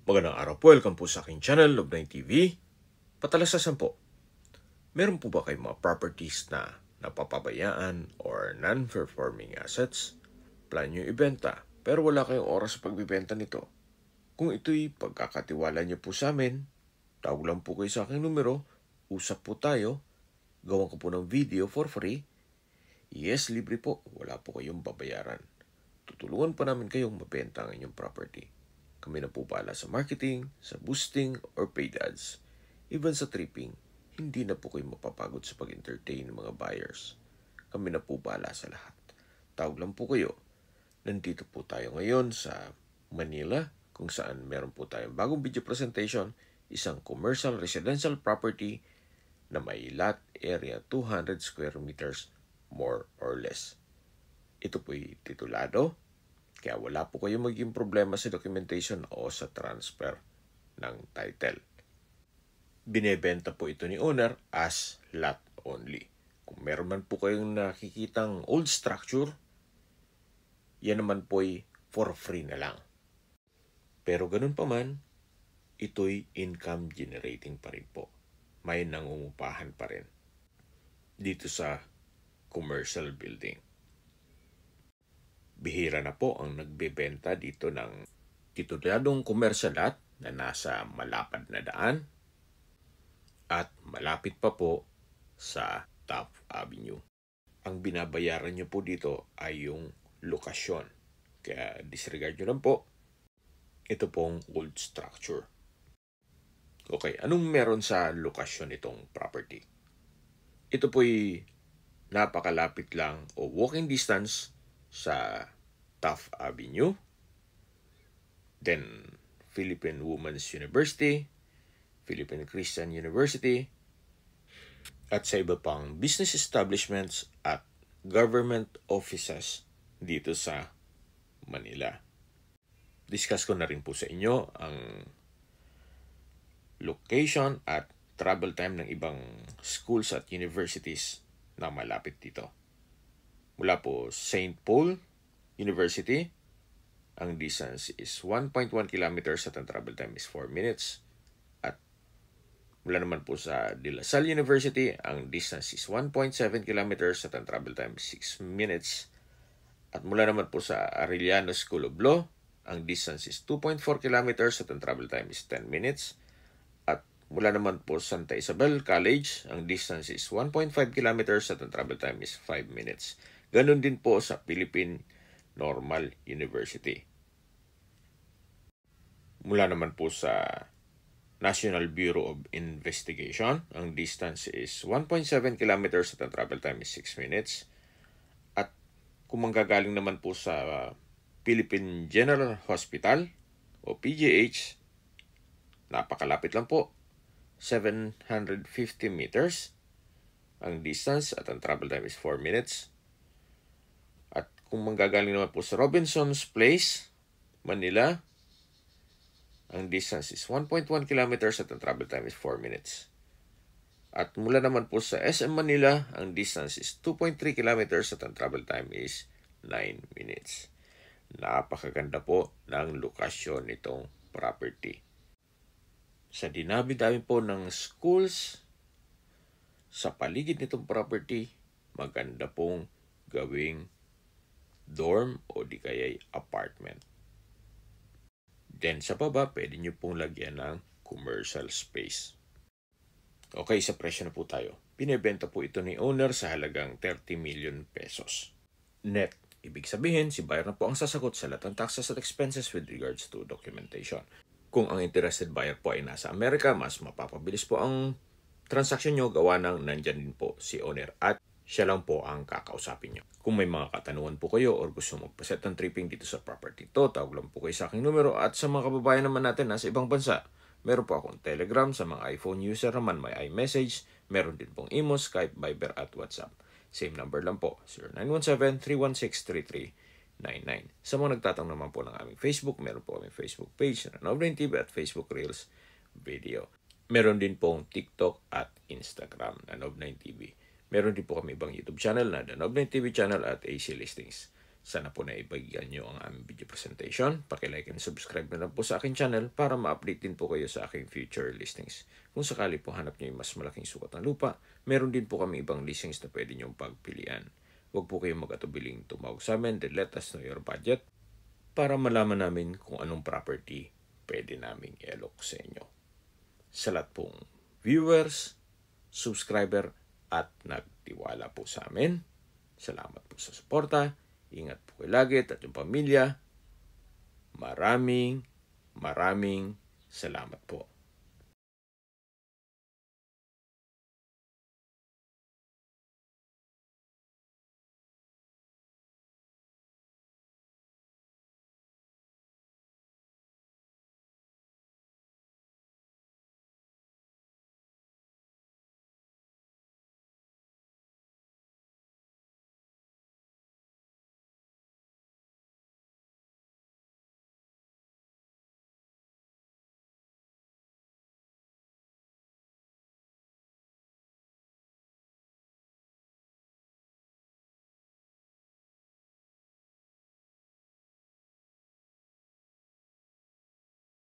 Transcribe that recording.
Magandang araw po, welcome po sa aking channel, Love9 TV. Patalasasan po, meron po ba kayong mga properties na napapabayaan or non-performing assets? Plan nyo ibenta, pero wala kayong oras sa pagbibenta nito. Kung ito'y pagkakatiwala nyo po sa amin, tawag lang po kayo sa aking numero, usap po tayo, gawan ko po ng video for free. Yes, libre po, wala po kayong babayaran. Tutulungan pa namin kayong mabenta ang inyong property. Kami na po bahala sa marketing, sa boosting, or paid ads. Even sa tripping, hindi na po kayo mapapagod sa pag-entertain ng mga buyers. Kami na po bahala sa lahat. Tawag lang po kayo. Nandito po tayo ngayon sa Manila, kung saan meron po tayong bagong video presentation, isang commercial residential property na may lot area 200 square meters more or less. Ito po'y titulado, kaya wala po kayong maging problema sa documentation o sa transfer ng title. Binebenta po ito ni owner as lot only. Kung meron man po kayong nakikitang old structure, yan naman po'y for free na lang. Pero ganun pa man, ito'y income generating pa rin po. May nangungupahan pa rin dito sa commercial building. Bihira na po ang nagbebenta dito ng tituladong commercial lot na nasa malapad na daan at malapit pa po sa Taft Avenue. Ang binabayaran nyo po dito ay yung lokasyon. Kaya disregard nyo lang po. Ito pong old structure. Okay, anong meron sa lokasyon itong property? Ito po'y napakalapit lang o walking distance sa Taft Avenue, then Philippine Women's University, Philippine Christian University, at sa iba pang business establishments at government offices dito sa Manila. Discuss ko na rin po sa inyo ang location at travel time ng ibang schools at universities na malapit dito. Mula po St. Paul University, ang distance is 1.1 kilometers at ang travel time is 4 minutes. At mula naman po sa De La Salle University, ang distance is 1.7 kilometers at ang travel time is 6 minutes. At mula naman po sa Arellano School of Law, ang distance is 2.4 kilometers at ang travel time is 10 minutes. At mula naman po Santa Isabel College, ang distance is 1.5 kilometers at ang travel time is 5 minutes. Ganon din po sa Philippine Normal University. Mula naman po sa National Bureau of Investigation, ang distance is 1.7 kilometers at ang travel time is 6 minutes. At kung manggagaling naman po sa Philippine General Hospital o PGH, napakalapit lang po, 750 meters ang distance at ang travel time is 4 minutes. At kung manggagaling naman po sa Robinson's Place, Manila, ang distance is 1.1 kilometers at ang travel time is 4 minutes. At mula naman po sa SM Manila, ang distance is 2.3 kilometers at ang travel time is 9 minutes. Napakaganda po ng lokasyon nitong property. Sa dinabi-dami po ng schools sa paligid nitong property, maganda pong gawing dorm o di kaya'y apartment. Then sa baba, pwede nyo pong lagyan ng commercial space. Okay, sa presyo na po tayo. Binebenta po ito ni owner sa halagang 30 million pesos. Net, ibig sabihin, si buyer na po ang sasagot sa lahat ng taxes at expenses with regards to documentation. Kung ang interested buyer po ay nasa Amerika, mas mapapabilis po ang transaction nyo gawa ng nandyan din po si owner at siya lang po ang kakausapin nyo. Kung may mga katanungan po kayo or gusto magpaset ng tripping dito sa property to, tawag lang po kayo sa aking numero. At sa mga kababayan naman natin nasa ibang bansa, meron po akong Telegram. Sa mga iPhone user naman may iMessage. Meron din pong Imo, Skype, Viber at WhatsApp. Same number lang po, 0917-316-3399. Sa mga nagtatanong naman po ng aming Facebook, meron po aming Facebook page na Love9 TV at Facebook Reels Video. Meron din pong TikTok at Instagram na Love9 TV. Meron din po kami ibang YouTube channel na The Love9 TV channel at AC Listings. Sana po naibagyan nyo ang aming video presentation. Paki-like and subscribe na lang po sa aking channel para ma-update din po kayo sa aking future listings. Kung sakali po hanap nyo yung mas malaking sukat ng lupa, meron din po kami ibang listings na pwede nyong pagpilian. Huwag po kayong mag-atubiling tumawag sa amin, then let us know your budget para malaman namin kung anong property pwede naming i-alok sa inyo. Sa lahat pong viewers, subscriber, at nagtiwala po sa amin, salamat po sa suporta. Ingat po kayo lagi at yung pamilya. Maraming salamat po.